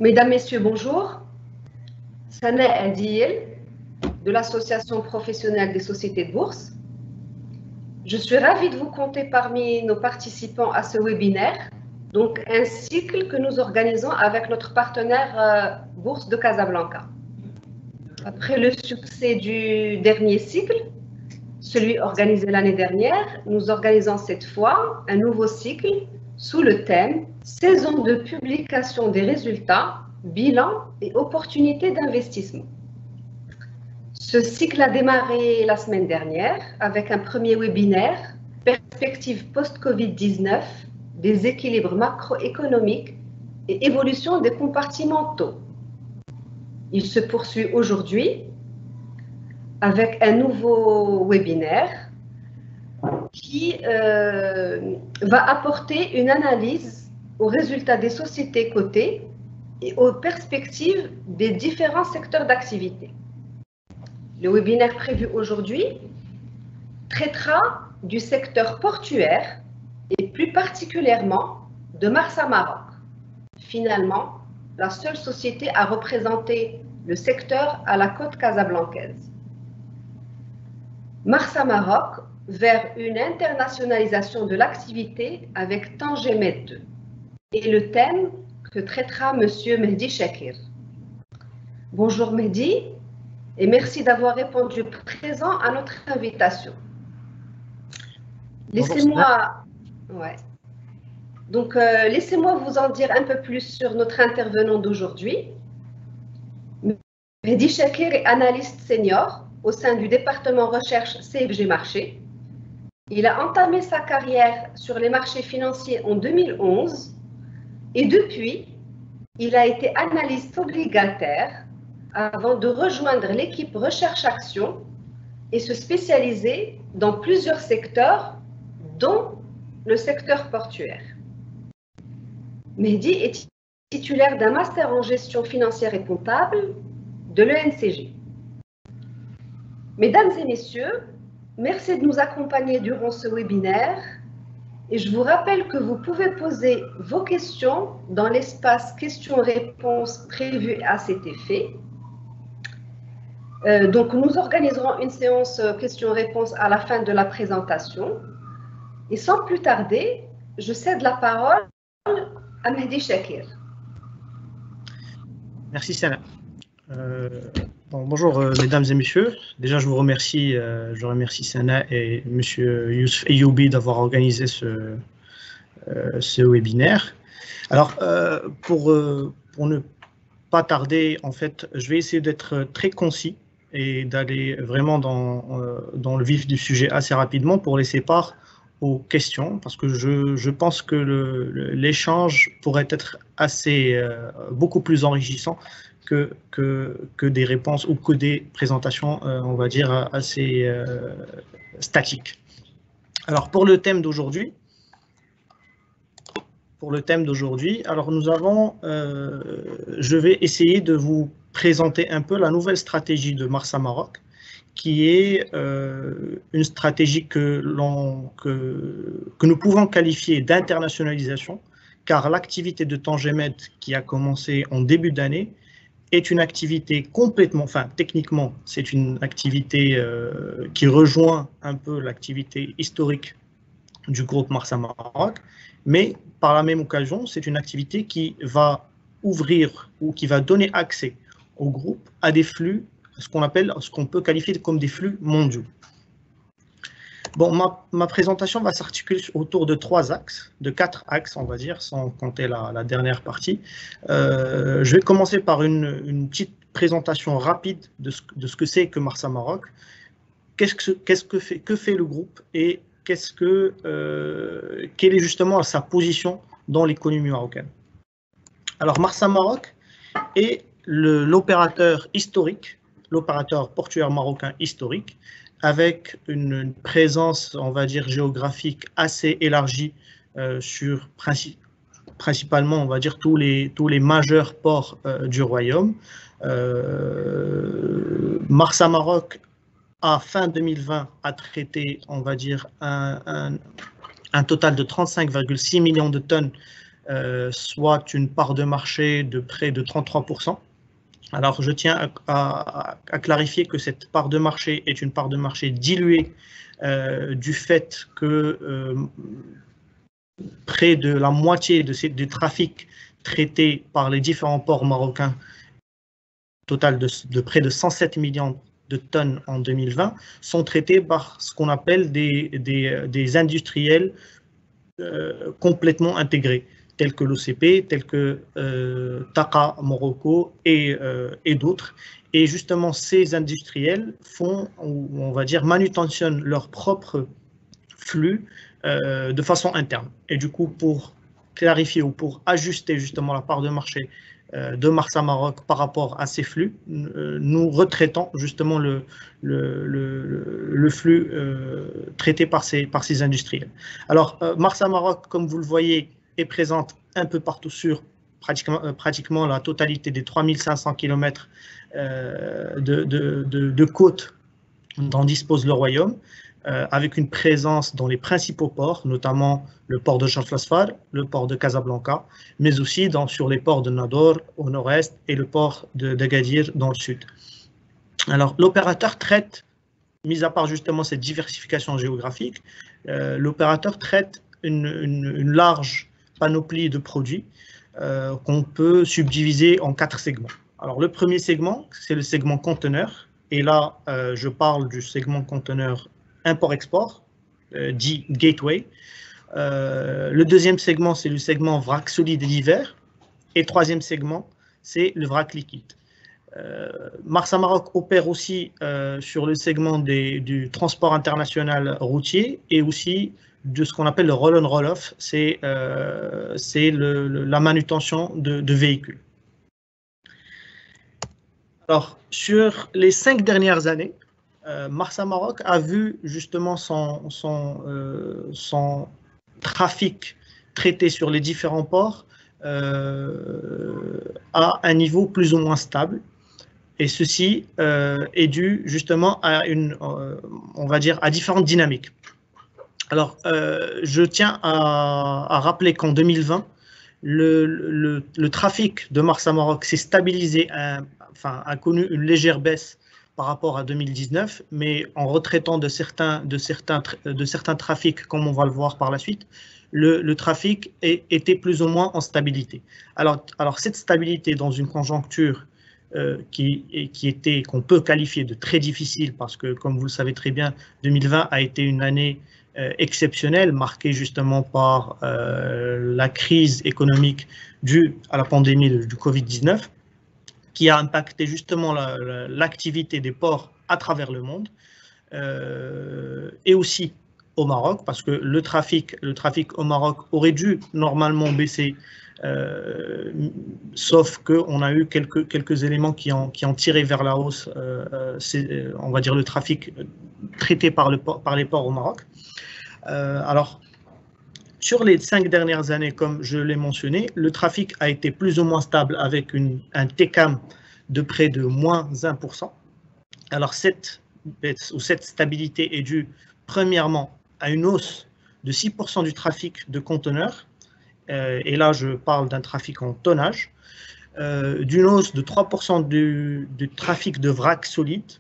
Mesdames, Messieurs, bonjour. Sana Adil, de l'Association professionnelle des sociétés de bourse. Je suis ravie de vous compter parmi nos participants à ce webinaire, donc un cycle que nous organisons avec notre partenaire Bourse de Casablanca. Après le succès du dernier cycle, celui organisé l'année dernière, nous organisons cette fois un nouveau cycle sous le thème « Saison de publication des résultats, bilan et opportunités d'investissement ». Ce cycle a démarré la semaine dernière avec un premier webinaire « Perspectives post-Covid-19, des équilibres macroéconomiques et évolution des compartimentaux ». Il se poursuit aujourd'hui avec un nouveau webinaire qui va apporter une analyse aux résultats des sociétés cotées et aux perspectives des différents secteurs d'activité. Le webinaire prévu aujourd'hui traitera du secteur portuaire et plus particulièrement de Marsa Maroc. Finalement, la seule société à représenter le secteur à la côte casablancaise. Marsa Maroc vers une internationalisation de l'activité avec Tangemed 2 et le thème que traitera M. Mehdi Chakir. Bonjour Mehdi et merci d'avoir répondu présent à notre invitation. Laissez-moi vous en dire un peu plus sur notre intervenant d'aujourd'hui. Mehdi Chakir est analyste senior au sein du département recherche CFG Marché. Il a entamé sa carrière sur les marchés financiers en 2011 et depuis, il a été analyste obligataire avant de rejoindre l'équipe Recherche Action et se spécialiser dans plusieurs secteurs, dont le secteur portuaire. Mehdi est titulaire d'un master en gestion financière et comptable de l'ENCG. Mesdames et messieurs, merci de nous accompagner durant ce webinaire et je vous rappelle que vous pouvez poser vos questions dans l'espace questions-réponses prévu à cet effet. Donc, nous organiserons une séance questions-réponses à la fin de la présentation. Et sans plus tarder, je cède la parole à Mehdi Chakir. Merci Sana. Bonjour mesdames et messieurs. Déjà, je vous remercie, Sana et monsieur Youssef Ayyoubi d'avoir organisé ce webinaire. Alors, pour ne pas tarder, en fait, je vais essayer d'être très concis et d'aller vraiment dans le vif du sujet assez rapidement pour laisser part aux questions, parce que je pense que l'échange pourrait être beaucoup plus enrichissant que des réponses ou que des présentations, on va dire, assez statiques. Alors, pour le thème d'aujourd'hui, alors nous avons, je vais essayer de vous présenter un peu la nouvelle stratégie de Marsa Maroc, qui est une stratégie que nous pouvons qualifier d'internationalisation, car l'activité de Tangemed qui a commencé en début d'année est une activité complètement, enfin techniquement, c'est une activité qui rejoint un peu l'activité historique du groupe Marsa Maroc, mais par la même occasion, c'est une activité qui va ouvrir ou qui va donner accès au groupe à des flux, ce qu'on peut qualifier comme des flux mondiaux. Bon, ma présentation va s'articuler autour de quatre axes, on va dire, sans compter la dernière partie. Je vais commencer par une petite présentation rapide de ce que c'est que Marsa Maroc, que fait le groupe et quelle est justement sa position dans l'économie marocaine. Alors, Marsa Maroc est l'opérateur historique, l'opérateur portuaire marocain historique, avec une présence, on va dire, géographique assez élargie sur principalement, on va dire, tous les majeurs ports du royaume. Marsa Maroc, à fin 2020, a traité, on va dire, un total de 35,6 millions de tonnes soit une part de marché de près de 33%. Alors, je tiens à clarifier que cette part de marché est une part de marché diluée du fait que près de la moitié du trafic traité par les différents ports marocains, total de près de 107 millions de tonnes en 2020, sont traités par ce qu'on appelle des industriels complètement intégrés, tels que l'OCP, tels que TAQA Morocco et d'autres. Et justement, ces industriels font, on va dire, manutentionnent leur propre flux de façon interne. Et du coup, pour clarifier ou pour ajuster justement la part de marché de Marsa Maroc par rapport à ces flux, nous retraitons justement le flux traité par ces industriels. Alors, Marsa Maroc, comme vous le voyez, est présente un peu partout sur pratiquement la totalité des 3500 km de côtes dont dispose le royaume, avec une présence dans les principaux ports, notamment le port de Chaflasfar, le port de Casablanca, mais aussi sur les ports de Nador au nord-est et le port d'Agadir dans le sud. Alors, l'opérateur traite, mis à part justement cette diversification géographique, l'opérateur traite une large panoplie de produits qu'on peut subdiviser en 4 segments. Alors, le premier segment, c'est le segment conteneur, et là, je parle du segment conteneur import-export, dit gateway. Le deuxième segment, c'est le segment vrac solide et divers. Et troisième segment, c'est le vrac liquide. Marsa Maroc opère aussi sur le segment du transport international routier et aussi de ce qu'on appelle le roll-on roll-off, c'est la manutention de véhicules. Alors, sur les 5 dernières années, Marsa Maroc a vu justement son trafic traité sur les différents ports à un niveau plus ou moins stable. Et ceci est dû justement à on va dire, à différentes dynamiques. Alors, je tiens à rappeler qu'en 2020, le trafic de Marsa Maroc s'est stabilisé, a connu une légère baisse par rapport à 2019, mais en retraitant de certains trafics, comme on va le voir par la suite, le trafic était plus ou moins en stabilité. Alors cette stabilité dans une conjoncture qu'on peut qualifier de très difficile, parce que, comme vous le savez très bien, 2020 a été une année exceptionnelle, marquée justement par la crise économique due à la pandémie du Covid-19, qui a impacté justement l'activité des ports à travers le monde, et aussi au Maroc, parce que le trafic au Maroc aurait dû normalement baisser, sauf qu'on a eu quelques éléments qui ont tiré vers la hausse, on va dire, le trafic traité par les ports au Maroc. Alors, sur les 5 dernières années, comme je l'ai mentionné, le trafic a été plus ou moins stable avec un TCAM de près de moins 1%. Alors, cette stabilité est due premièrement à une hausse de 6% du trafic de conteneurs, et là je parle d'un trafic en tonnage, d'une hausse de 3% du trafic de vrac solide,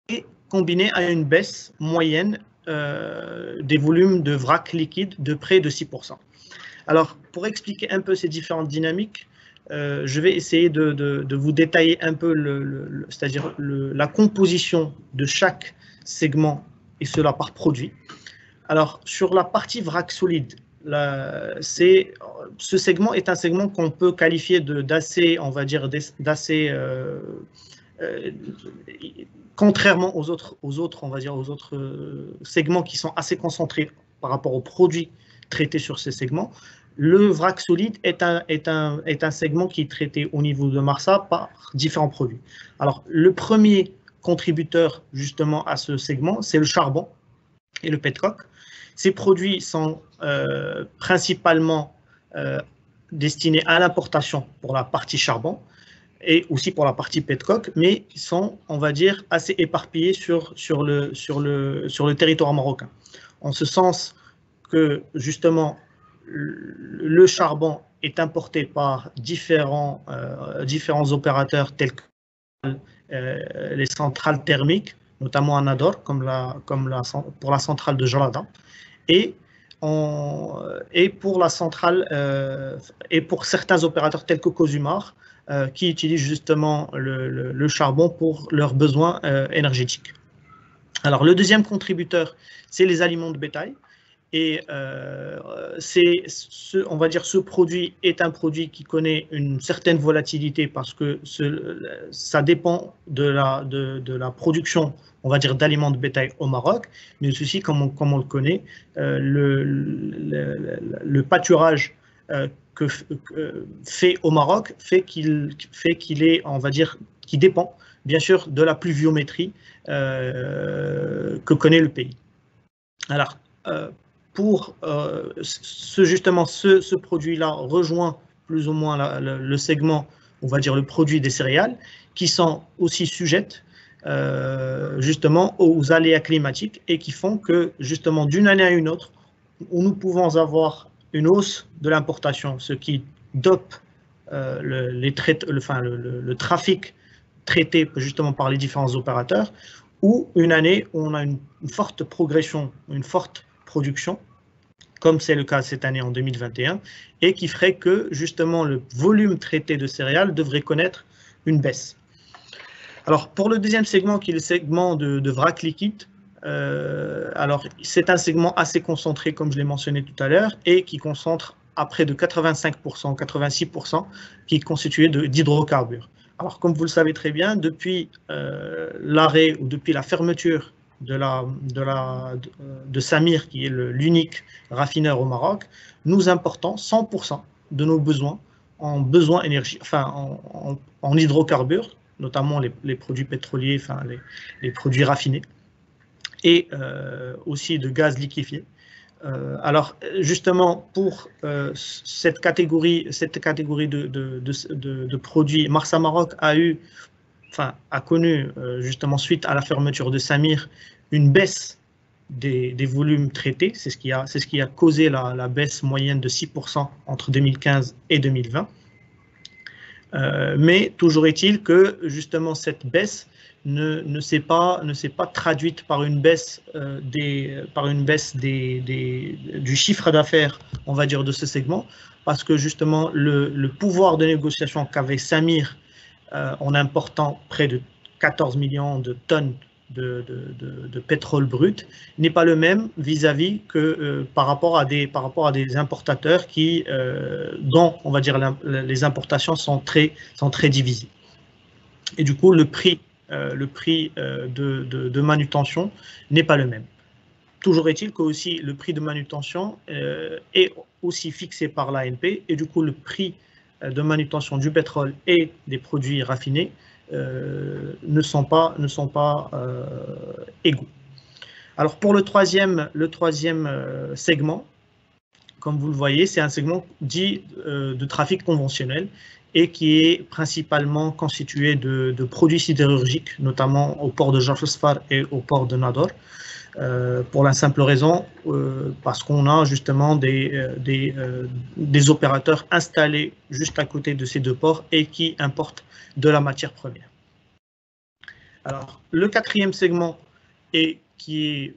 et combiné à une baisse moyenne des volumes de vrac liquide de près de 6%. Alors, pour expliquer un peu ces différentes dynamiques, je vais essayer de vous détailler un peu c'est-à-dire la composition de chaque segment, et cela par produit. Alors, sur la partie vrac solide, ce segment est un segment qu'on peut qualifier d'assez, on va dire, d'assez, contrairement aux autres, on va dire, aux autres segments qui sont assez concentrés par rapport aux produits traités sur ces segments. Le vrac solide est un segment qui est traité au niveau de Marsa par différents produits. Alors, le premier contributeur justement à ce segment, c'est le charbon et le petcoke. Ces produits sont principalement destinés à l'importation pour la partie charbon et aussi pour la partie petcoke, mais ils sont, on va dire, assez éparpillés sur le territoire marocain. En ce sens que, justement, le charbon est importé par différents opérateurs tels que les centrales thermiques, notamment à Nador, pour la centrale de Jalada, et pour la centrale et pour certains opérateurs tels que Cosumar, qui utilisent justement le charbon pour leurs besoins énergétiques. Alors, le deuxième contributeur, c'est les aliments de bétail. Et on va dire, ce produit est un produit qui connaît une certaine volatilité parce que ça dépend de la production, on va dire, d'aliments de bétail au Maroc, mais aussi, comme on le connaît, le pâturage fait au Maroc fait qu'il est, on va dire, qui dépend bien sûr de la pluviométrie que connaît le pays. Alors, pour justement ce produit-là rejoint plus ou moins le segment, on va dire le produit des céréales, qui sont aussi sujettes justement aux aléas climatiques et qui font que justement d'une année à une autre, nous pouvons avoir une hausse de l'importation, ce qui dope le trafic traité justement par les différents opérateurs, ou une année où on a une forte progression, une forte production, comme c'est le cas cette année en 2021, et qui ferait que justement le volume traité de céréales devrait connaître une baisse. Alors pour le deuxième segment, qui est le segment de vrac liquide, alors c'est un segment assez concentré, comme je l'ai mentionné tout à l'heure, et qui concentre à près de 85%, 86%, qui est constitué d'hydrocarbures. Alors, comme vous le savez très bien, depuis l'arrêt ou depuis la fermeture de Samir, qui est l'unique raffineur au Maroc, nous importons 100% de nos besoins en hydrocarbures, notamment les produits pétroliers, les produits raffinés, et aussi de gaz liquéfié. Alors, justement, pour cette catégorie de produits, Marsa Maroc a connu, justement, suite à la fermeture de Samir, une baisse des volumes traités. C'est ce qui a causé la baisse moyenne de 6% entre 2015 et 2020. Mais toujours est-il que, justement, cette baisse ne s'est pas traduite par une baisse du chiffre d'affaires, on va dire, de ce segment, parce que justement le pouvoir de négociation qu'avait Samir en important près de 14 millions de tonnes de pétrole brut n'est pas le même vis-à-vis que par rapport à des importateurs dont, on va dire, les importations sont très divisées. Et du coup, le prix de manutention n'est pas le même. Toujours est-il que aussi le prix de manutention est aussi fixé par l'ANP, et du coup le prix de manutention du pétrole et des produits raffinés ne sont pas égaux. Alors pour le troisième segment, comme vous le voyez, c'est un segment dit de trafic conventionnel, et qui est principalement constitué de produits sidérurgiques, notamment au port de Jafelsfar et au port de Nador, pour la simple raison parce qu'on a justement des opérateurs installés juste à côté de ces deux ports et qui importent de la matière première. Alors, le quatrième segment, qui est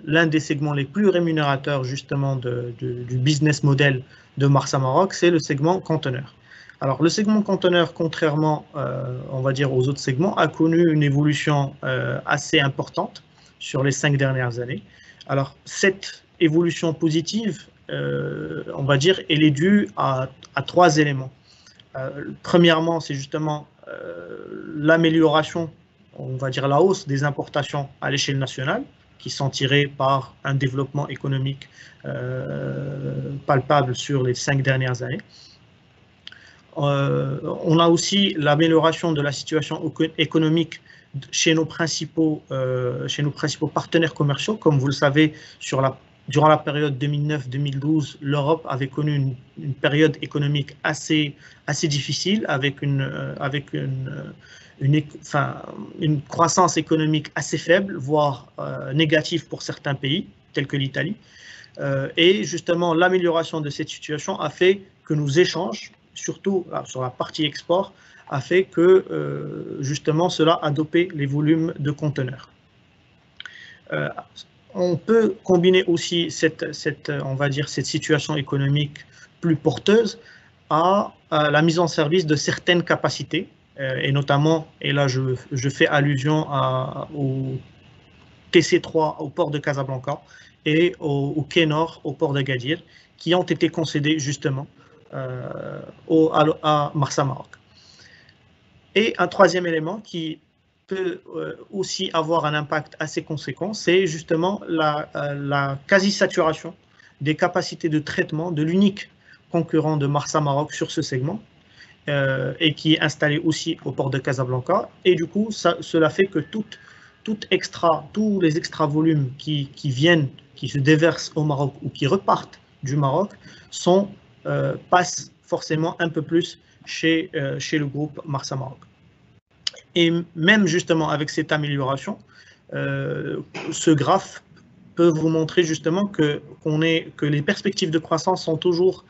l'un des segments les plus rémunérateurs justement du business model de Marsa Maroc, c'est le segment conteneur. Alors, le segment conteneur, contrairement, on va dire, aux autres segments, a connu une évolution assez importante sur les 5 dernières années. Alors, cette évolution positive, on va dire, elle est due à 3 éléments. Premièrement, c'est justement l'amélioration, on va dire la hausse des importations à l'échelle nationale, qui sont tirées par un développement économique palpable sur les 5 dernières années. On a aussi l'amélioration de la situation économique chez nos principaux partenaires commerciaux. Comme vous le savez, durant la période 2009-2012, l'Europe avait connu une période économique assez difficile, avec une croissance économique assez faible, voire négative pour certains pays, tels que l'Italie. Et justement, l'amélioration de cette situation a fait que nos échanges, surtout sur la partie export, a fait que justement cela a dopé les volumes de conteneurs. On peut combiner aussi on va dire, cette situation économique plus porteuse à la mise en service de certaines capacités, et notamment, et là je fais allusion au TC3 au port de Casablanca et au quai Nord au port de Gadir, qui ont été concédés justement à Marsa Maroc. Et un troisième élément qui peut aussi avoir un impact assez conséquent, c'est justement la quasi-saturation des capacités de traitement de l'unique concurrent de Marsa Maroc sur ce segment, et qui est installé aussi au port de Casablanca. Et du coup, cela fait que tous les extra volumes qui viennent, qui se déversent au Maroc ou qui repartent du Maroc, passent forcément un peu plus chez le groupe Marsa Maroc. Et même justement avec cette amélioration, ce graphe peut vous montrer justement que les perspectives de croissance sont toujours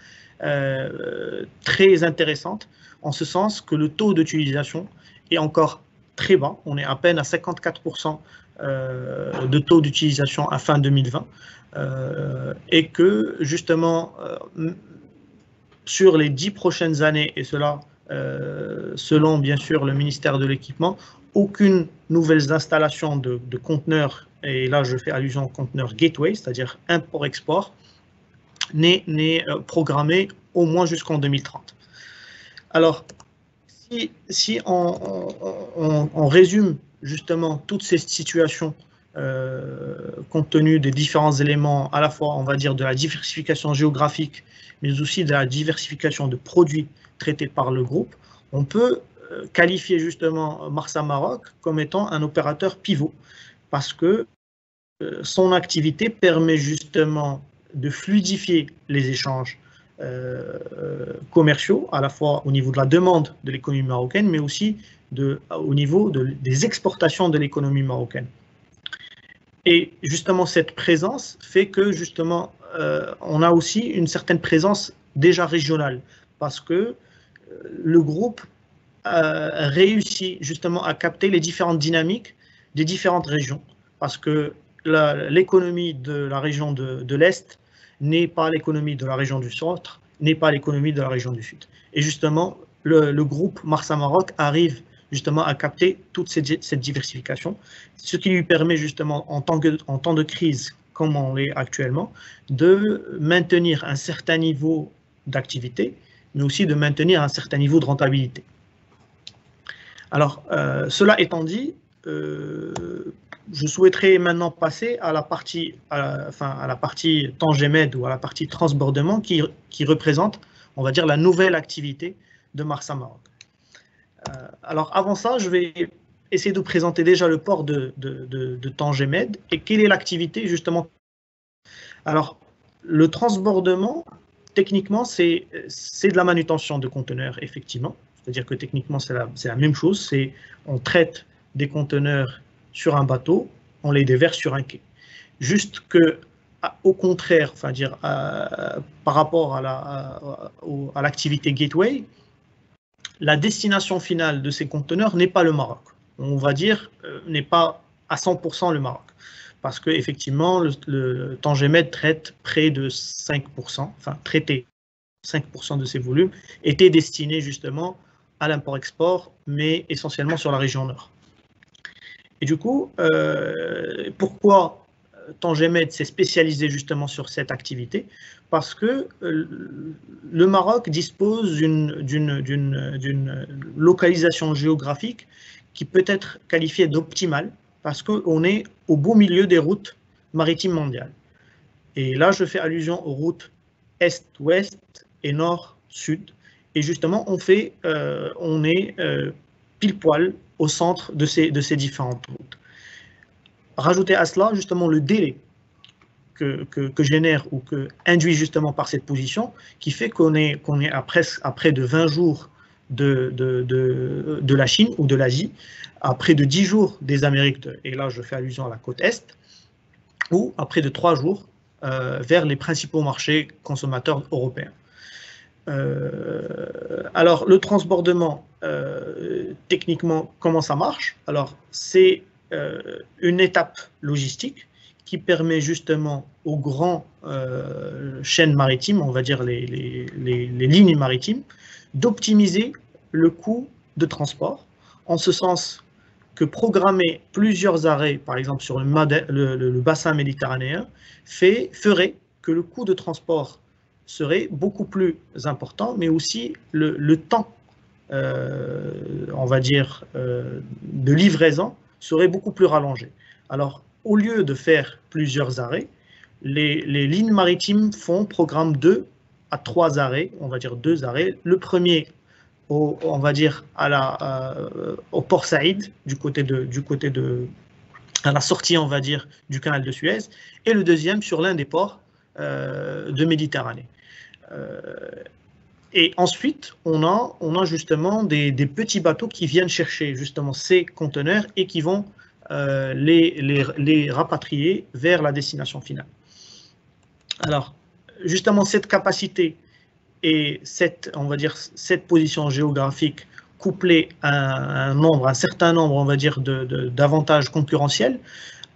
très intéressantes, en ce sens que le taux d'utilisation est encore très bas. On est à peine à 54% de taux d'utilisation à fin 2020, et que justement sur les 10 prochaines années, et cela selon bien sûr le ministère de l'Équipement, aucune nouvelle installation de conteneurs, et là je fais allusion aux conteneurs gateway, c'est-à-dire import-export, n'est programmée au moins jusqu'en 2030. Alors, si on résume justement toutes ces situations compte tenu des différents éléments, à la fois, on va dire, de la diversification géographique, mais aussi de la diversification de produits traités par le groupe, on peut qualifier justement Marsa Maroc comme étant un opérateur pivot, parce que son activité permet justement de fluidifier les échanges commerciaux, à la fois au niveau de la demande de l'économie marocaine, mais aussi au niveau des exportations de l'économie marocaine. Et justement, cette présence fait que justement, on a aussi une certaine présence déjà régionale, parce que le groupe réussit justement à capter les différentes dynamiques des différentes régions, parce que l'économie de la région de l'Est n'est pas l'économie de la région du Centre, n'est pas l'économie de la région du Sud. Et justement, le groupe Marsa Maroc arrive justement à capter toute cette diversification, ce qui lui permet justement, en temps de crise comme on l'est actuellement, de maintenir un certain niveau d'activité, mais aussi de maintenir un certain niveau de rentabilité. Alors, cela étant dit, je souhaiterais maintenant passer à la partie, Tangemed ou à la partie transbordement qui représente, on va dire, la nouvelle activité de Marsa Maroc. Alors, avant ça, je vais essayer de vous présenter déjà le port de Tangemed et quelle est l'activité justement. Alors, le transbordement, techniquement, c'est de la manutention de conteneurs, effectivement. C'est-à-dire que techniquement, c'est la même chose. On traite des conteneurs sur un bateau, on les déverse sur un quai. Juste que, au contraire, enfin dire, par rapport à l'activité gateway, la destination finale de ces conteneurs n'est pas le Maroc. On va dire, n'est pas à 100% le Maroc. Parce qu'effectivement, le Tangemed traite près de 5%, enfin traité 5% de ses volumes, étaient destinés justement à l'import-export, mais essentiellement sur la région nord. Et du coup, pourquoi Tangemed s'est spécialisé justement sur cette activité? Parce que le Maroc dispose d'une localisation géographique qui peut être qualifiée d'optimale, parce qu'on est au beau milieu des routes maritimes mondiales. Et là, je fais allusion aux routes est-ouest et nord-sud. Et justement, on est pile poil au centre de ces différentes routes. Rajouter à cela justement le délai que génère ou que induit justement par cette position, qui fait qu'on est à près de 20 jours de la Chine ou de l'Asie, à près de 10 jours des Amériques, et là je fais allusion à la côte Est, ou à près de 3 jours vers les principaux marchés consommateurs européens. Alors, le transbordement, techniquement, comment ça marche? Alors, c'est une étape logistique qui permet justement aux grands chaînes maritimes, on va dire les lignes maritimes, d'optimiser le coût de transport, en ce sens que programmer plusieurs arrêts, par exemple sur le bassin méditerranéen, ferait que le coût de transport serait beaucoup plus important, mais aussi le temps, on va dire, de livraison serait beaucoup plus rallongé. Alors, au lieu de faire plusieurs arrêts, les lignes maritimes programment 2 à 3 arrêts, on va dire 2 arrêts. Le premier, on va dire, au port Saïd, à la sortie, on va dire, du canal de Suez, et le deuxième sur l'un des ports de Méditerranée. Et ensuite, on a justement des petits bateaux qui viennent chercher justement ces conteneurs et qui vont les rapatrier vers la destination finale. Alors, justement, cette capacité et on va dire, cette position géographique couplée à un certain nombre, on va dire, d'avantages concurrentiels,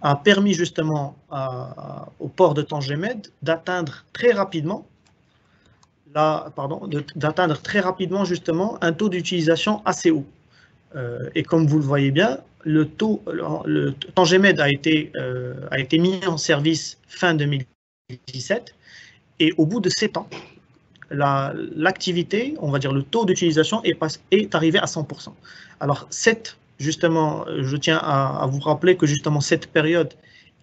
a permis justement au port de Tangemed d'atteindre très rapidement justement un taux d'utilisation assez haut. Et comme vous le voyez bien, le Tangemed a été mis en service fin 2017 et au bout de 7 ans, l'activité, on va dire le taux d'utilisation est arrivé à 100%. Alors justement, je tiens à vous rappeler que justement cette période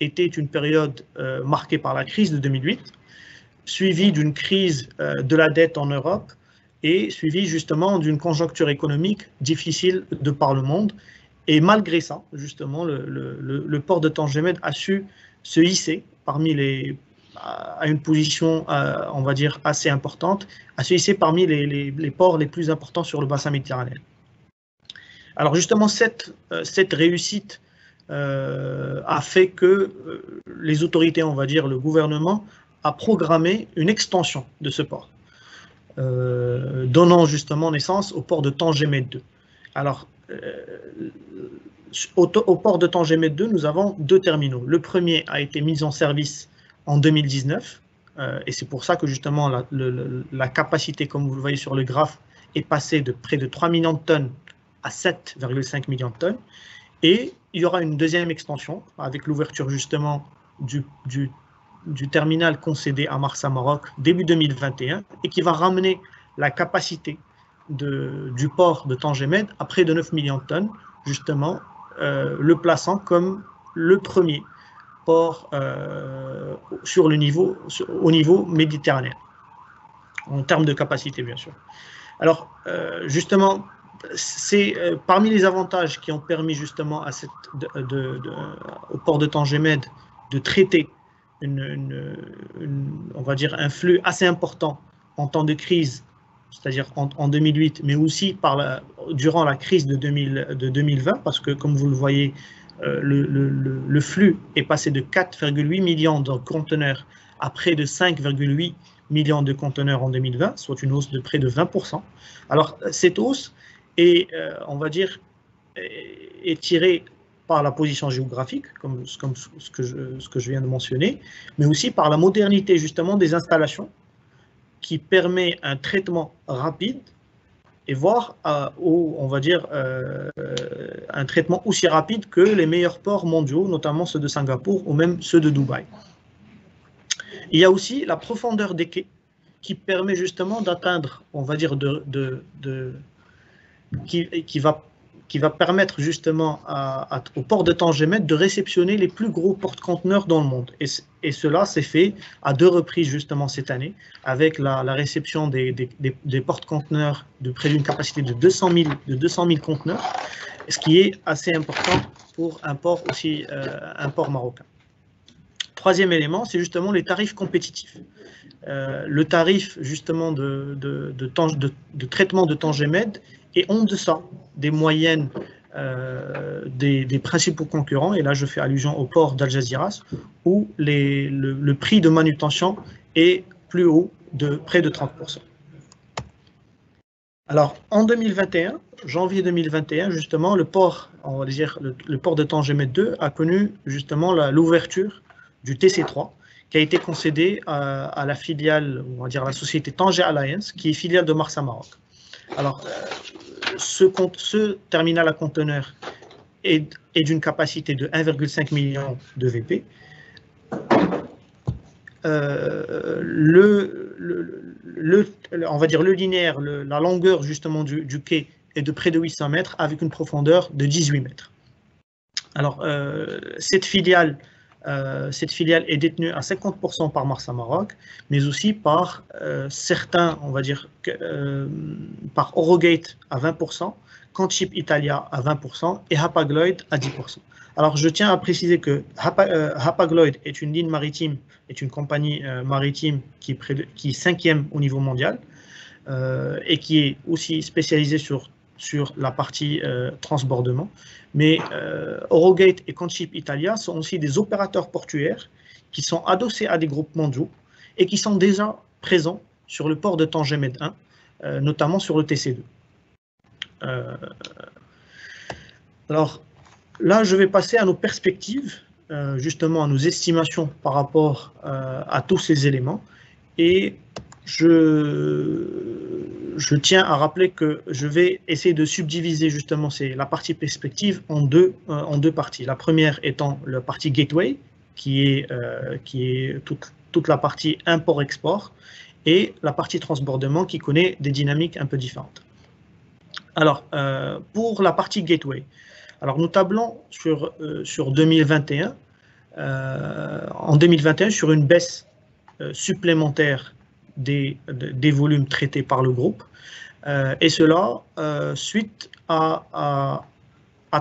était une période marquée par la crise de 2008, suivie d'une crise de la dette en Europe et suivie justement d'une conjoncture économique difficile de par le monde. Et malgré ça, justement, le port de Tangemed a su se hisser à une position, on va dire, assez importante, à se hisser parmi les ports les plus importants sur le bassin méditerranéen. Alors justement, cette réussite a fait que les autorités, on va dire, le gouvernement, a programmé une extension de ce port, donnant justement naissance au port de Tangemed 2. Alors, au port de Tangemed 2, nous avons 2 terminaux. Le premier a été mis en service en 2019, et c'est pour ça que justement la capacité, comme vous le voyez sur le graphe, est passée de près de 3 millions de tonnes à 7,5 millions de tonnes. Et il y aura une deuxième extension avec l'ouverture justement du terminal concédé à Marsa Maroc début 2021 et qui va ramener la capacité du port de Tangemed à près de 9 millions de tonnes, justement le plaçant comme le premier port au niveau méditerranéen, en termes de capacité bien sûr. Alors justement, c'est parmi les avantages qui ont permis justement au port de Tangemed de traiter on va dire un flux assez important en temps de crise, c'est-à-dire en 2008, mais aussi durant la crise de 2020, parce que comme vous le voyez, le flux est passé de 4,8 millions de conteneurs à près de 5,8 millions de conteneurs en 2020, soit une hausse de près de 20%. Alors cette hausse est, on va dire, est tirée par la position géographique, comme ce que je viens de mentionner, mais aussi par la modernité justement des installations qui permet un traitement rapide et voire, on va dire, un traitement aussi rapide que les meilleurs ports mondiaux, notamment ceux de Singapour ou même ceux de Dubaï. Il y a aussi la profondeur des quais qui permet justement d'atteindre, on va dire, qui va permettre justement au port de Tangemed de réceptionner les plus gros porte-conteneurs dans le monde. Et cela s'est fait à 2 reprises justement cette année, avec la réception des porte-conteneurs de près d'une capacité de 200 000 conteneurs, ce qui est assez important pour un port marocain. Troisième élément, c'est justement les tarifs compétitifs. Le tarif justement de traitement de Tangemed est en deçà des moyennes des principaux concurrents, et là je fais allusion au port d'Al Jazeera, où le prix de manutention est plus haut de près de 30%. Alors, en 2021, janvier 2021, justement, le port, on va dire, le port de Tanger-Med 2 a connu justement l'ouverture du TC3, qui a été concédé à la filiale, on va dire la société Tanger Alliance, qui est filiale de Marsa Maroc. Alors, ce terminal à conteneurs est d'une capacité de 1,5 million de VP. On va dire le linéaire, la longueur justement du quai est de près de 800 mètres avec une profondeur de 18 mètres. Alors, cette filiale est détenue à 50% par Marsa Maroc, mais aussi par certains, on va dire, par Eurogate à 20%, Conchip Italia à 20% et Hapag-Lloyd à 10%. Alors, je tiens à préciser que Hapag-Lloyd est une ligne maritime, est une compagnie maritime qui est 5e au niveau mondial et qui est aussi spécialisée sur la partie transbordement. Mais Eurogate et Conchip Italia sont aussi des opérateurs portuaires qui sont adossés à des groupes mondiaux et qui sont déjà présents sur le port de Tanger-Med 1, notamment sur le TC2. Alors, là, je vais passer à nos perspectives, justement à nos estimations par rapport à tous ces éléments. Et je tiens à rappeler que je vais essayer de subdiviser justement la partie perspective en deux parties. La première étant la partie gateway, qui est toute la partie import-export, et la partie transbordement qui connaît des dynamiques un peu différentes. Alors, pour la partie gateway, alors nous tablons sur 2021, en 2021 sur une baisse supplémentaire des volumes traités par le groupe, et cela suite à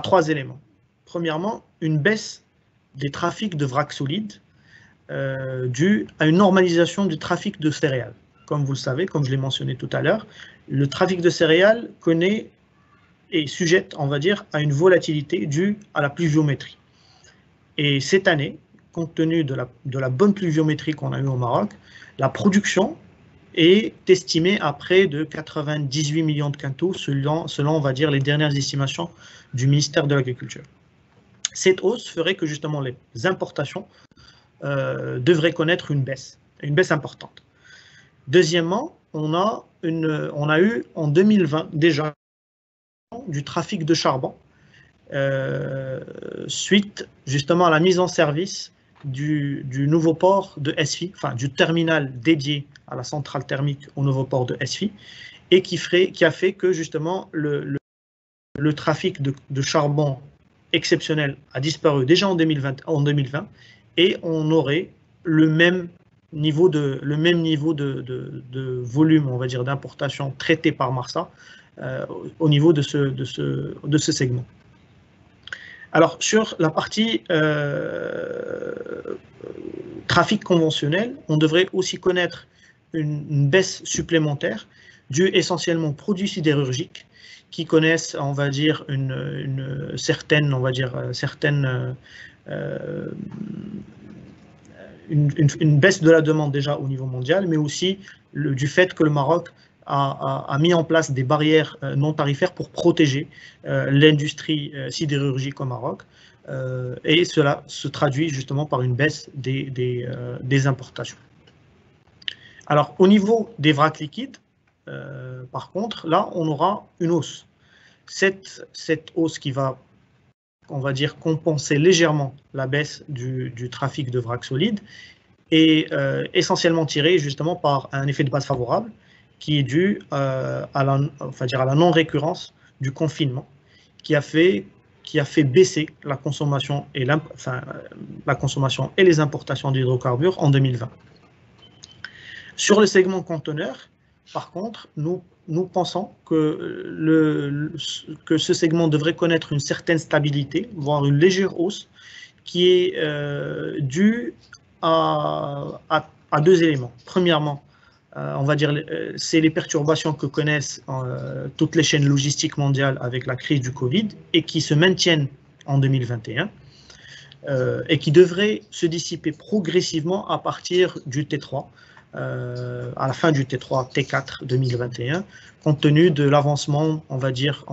3 éléments. Premièrement, une baisse des trafics de vrac solide due à une normalisation du trafic de céréales. Comme vous le savez, comme je l'ai mentionné tout à l'heure, le trafic de céréales est sujette, on va dire, à une volatilité due à la pluviométrie. Et cette année, compte tenu de la bonne pluviométrie qu'on a eue au Maroc, la production est estimée à près de 98 millions de quintaux selon, on va dire, les dernières estimations du ministère de l'Agriculture. Cette hausse ferait que justement les importations devraient connaître une baisse importante. Deuxièmement, on a eu en 2020 déjà du trafic de charbon suite justement à la mise en service du nouveau port de Esfi, enfin du terminal dédié à la centrale thermique au nouveau port de Esfi, et qui a fait que justement le trafic de charbon exceptionnel a disparu déjà en 2020 et on aurait le même niveau de volume, on va dire, d'importation traité par Marsa au niveau de ce segment. Alors, sur la partie trafic conventionnel, on devrait aussi connaître une baisse supplémentaire due essentiellement aux produits sidérurgiques qui connaissent, on va dire, une certaine baisse de la demande déjà au niveau mondial, mais aussi du fait que le Maroc a mis en place des barrières non tarifaires pour protéger l'industrie sidérurgique au Maroc, et cela se traduit justement par une baisse des importations. Alors, au niveau des vracs liquides, par contre, là, on aura une hausse. Cette hausse qui va, on va dire, compenser légèrement la baisse du trafic de vrac solide est essentiellement tirée justement par un effet de base favorable qui est dû à la non-récurrence du confinement qui a fait baisser la consommation et les importations d'hydrocarbures en 2020. Sur le segment conteneur, par contre, nous pensons que ce segment devrait connaître une certaine stabilité, voire une légère hausse, qui est due à 2 éléments. Premièrement, on va dire, c'est les perturbations que connaissent toutes les chaînes logistiques mondiales avec la crise du Covid et qui se maintiennent en 2021 et qui devrait se dissiper progressivement à partir du T3, à la fin du T3, T4 2021, compte tenu de l'avancement, on va dire,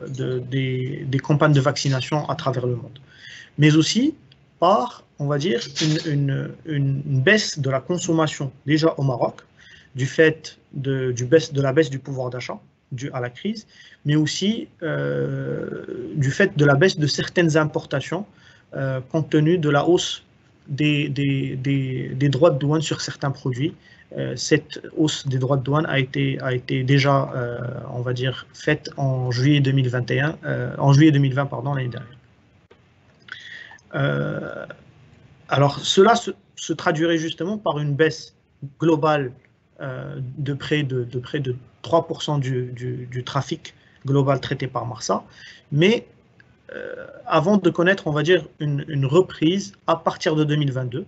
des campagnes de vaccination à travers le monde. Mais aussi par, on va dire, une baisse de la consommation déjà au Maroc, du fait de la baisse du pouvoir d'achat due à la crise, mais aussi du fait de la baisse de certaines importations compte tenu de la hausse des droits de douane sur certains produits. Cette hausse des droits de douane a été déjà, on va dire, faite en juillet 2021, en juillet 2020, pardon, l'année dernière. Alors, cela se traduirait justement par une baisse globale de près de 3% du trafic global traité par Marsa, mais avant de connaître, on va dire, une reprise à partir de 2022,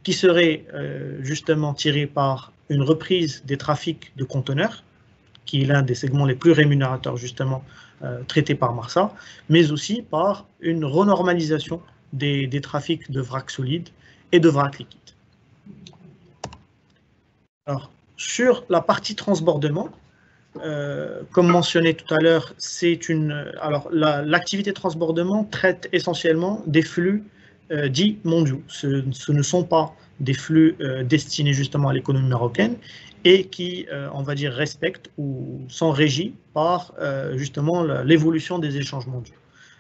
qui serait justement tirée par une reprise des trafics de conteneurs, qui est l'un des segments les plus rémunérateurs justement traités par Marsa, mais aussi par une renormalisation des trafics de vrac solide et de vrac liquide. Alors, sur la partie transbordement, comme mentionné tout à l'heure, l'activité transbordement traite essentiellement des flux dits mondiaux. Ce ne sont pas des flux destinés justement à l'économie marocaine et qui, on va dire, respectent ou sont régis par justement l'évolution des échanges mondiaux.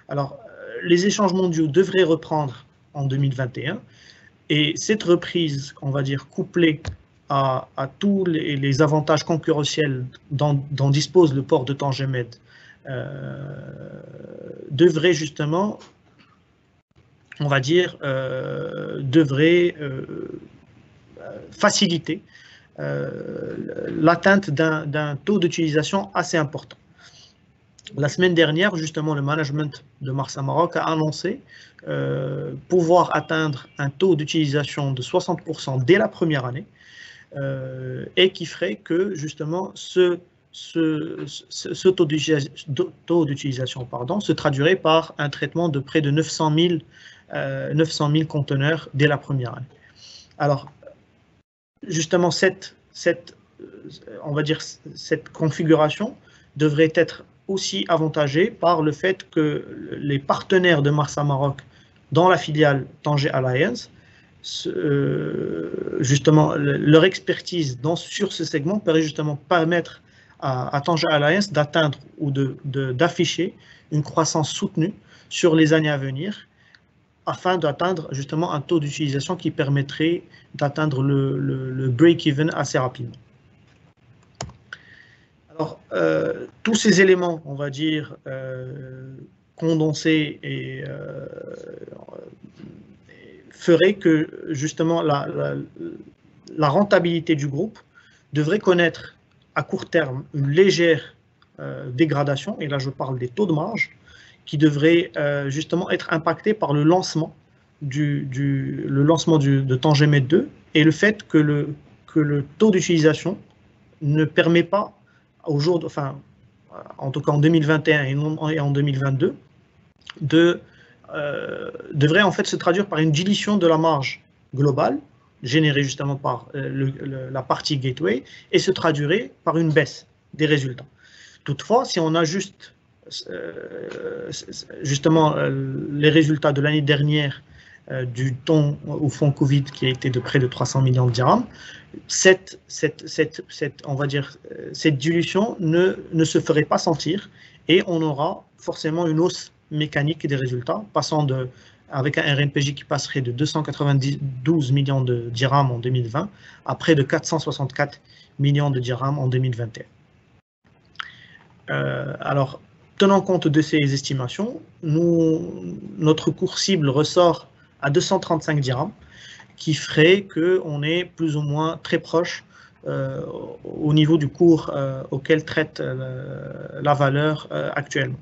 Alors, les échanges mondiaux devraient reprendre en 2021 et cette reprise, on va dire, couplée à tous les avantages concurrentiels dont dispose le port de Tanger Med devrait justement, on va dire, devrait faciliter l'atteinte d'un taux d'utilisation assez important. La semaine dernière, justement, le management de Marsa Maroc a annoncé pouvoir atteindre un taux d'utilisation de 60% dès la première année, et qui ferait que justement ce taux d'utilisation se traduirait par un traitement de près de 900 000 conteneurs dès la première année. Alors, justement, on va dire, cette configuration devrait être aussi avantagée par le fait que les partenaires de Marsa Maroc dans la filiale Tanger Alliance, justement, leur expertise sur ce segment pourrait justement permettre à Tanger Alliance d'atteindre ou d'afficher une croissance soutenue sur les années à venir, afin d'atteindre justement un taux d'utilisation qui permettrait d'atteindre le break-even assez rapidement. Alors, tous ces éléments, on va dire, condensés et ferait que justement la rentabilité du groupe devrait connaître à court terme une légère dégradation, et là je parle des taux de marge, qui devrait justement être impacté par le lancement de Tanger Med 2 et le fait que le taux d'utilisation ne permet pas au jour, enfin en tout cas en 2021 et en 2022, devrait en fait se traduire par une dilution de la marge globale générée justement par la partie gateway et se traduirait par une baisse des résultats. Toutefois, si on ajuste justement les résultats de l'année dernière du ton au fonds Covid qui a été de près de 300 millions de dirhams, on va dire, cette dilution ne se ferait pas sentir et on aura forcément une hausse mécanique des résultats, passant avec un RNPJ qui passerait de 292 millions de dirhams en 2020 à près de 464 millions de dirhams en 2021. Alors, tenant compte de ces estimations, notre cours cible ressort à 235 dirhams, qui ferait qu'on est plus ou moins très proche au niveau du cours auquel traite la valeur actuellement.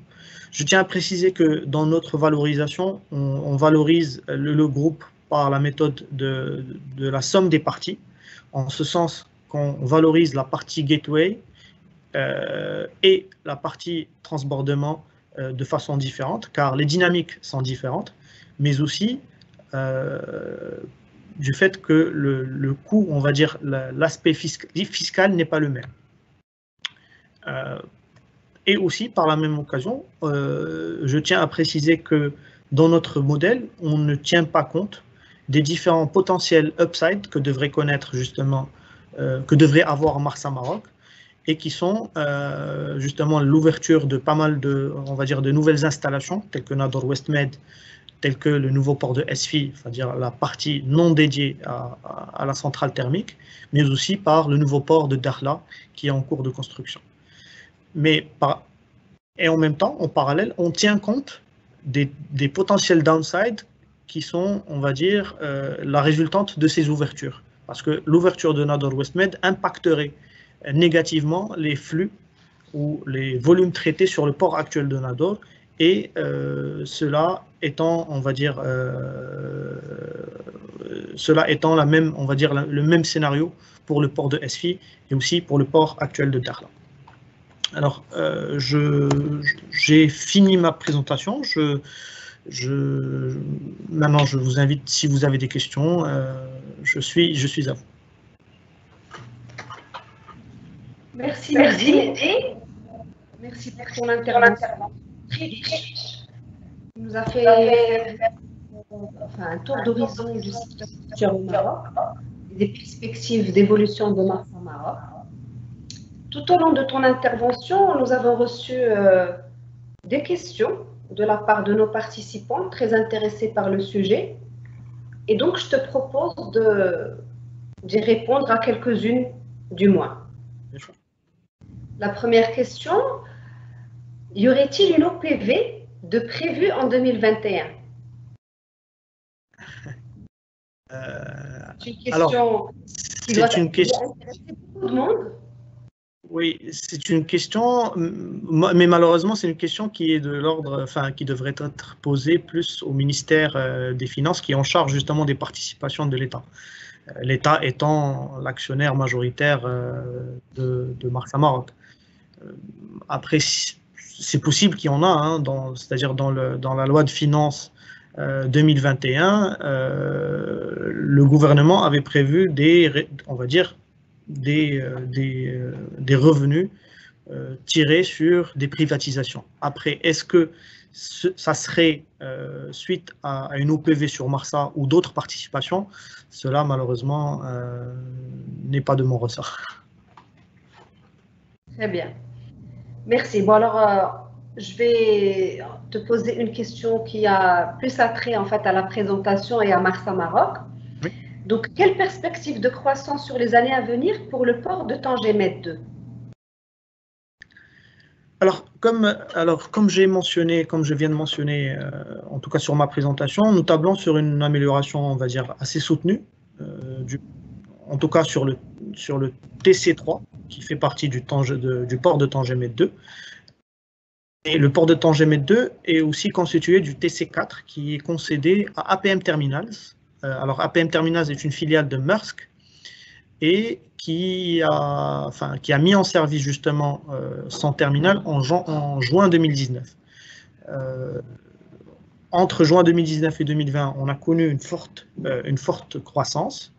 Je tiens à préciser que dans notre valorisation, on valorise le groupe par la méthode de la somme des parties, en ce sens qu'on valorise la partie gateway et la partie transbordement de façon différente, car les dynamiques sont différentes, mais aussi du fait que le coût, on va dire, l'aspect fiscal n'est pas le même. Et aussi, par la même occasion, je tiens à préciser que dans notre modèle, on ne tient pas compte des différents potentiels upside que devrait connaître justement, que devrait avoir Marsa Maroc, et qui sont justement l'ouverture de pas mal de, on va dire, de nouvelles installations, telles que Nador West Med, telles que le nouveau port de Esfi, c'est-à-dire la partie non dédiée à la centrale thermique, mais aussi par le nouveau port de Dakhla, qui est en cours de construction. Et en même temps, en parallèle, on tient compte des potentiels downside qui sont, on va dire, la résultante de ces ouvertures. Parce que l'ouverture de Nador West Med impacterait négativement les flux ou les volumes traités sur le port actuel de Nador, et cela étant, on va dire, on va dire, le même scénario pour le port de Esfi et aussi pour le port actuel de Dakhla. Alors, j'ai fini ma présentation. Maintenant, je vous invite, si vous avez des questions, je suis à vous. Merci, Mehdi. Merci pour ton intervention. Très riche. Tu nous a fait un tour d'horizon du secteur au Maroc, des perspectives d'évolution de Marsa Maroc. Tout au long de ton intervention, nous avons reçu des questions de la part de nos participants très intéressés par le sujet. Et donc, je te propose d'y répondre à quelques-unes du moins. La première question, y aurait-il une OPV de prévue en 2021? C'est une question qui doit intéresser beaucoup de monde. Oui, c'est une question, mais malheureusement, c'est une question qui est de l'ordre, qui devrait être posée plus au ministère des Finances, qui est en charge justement des participations de l'État. L'État étant l'actionnaire majoritaire de Marsa Maroc. Après, c'est possible qu'il y en a, c'est-à-dire dans la loi de finances 2021, le gouvernement avait prévu on va dire, des revenus tirés sur des privatisations. Après, est-ce que ça serait suite à une OPV sur Marsa ou d'autres participations? Cela, malheureusement, n'est pas de mon ressort. Très bien. Merci. Bon, alors, je vais te poser une question qui a plus attrait en fait à la présentation et à Marsa Maroc. Oui. Donc, quelle perspective de croissance sur les années à venir pour le port de Tanger Med 2? Alors, comme je viens de mentionner, en tout cas sur ma présentation, nous tablons sur une amélioration, on va dire, assez soutenue, en tout cas sur le TC3, qui fait partie du port de Tanger Med 2. Et le port de Tanger Med 2 est aussi constitué du TC4, qui est concédé à APM Terminals. Alors, APM Terminals est une filiale de Maersk, et qui a mis en service justement son terminal en juin 2019. Entre juin 2019 et 2020, on a connu une forte croissance.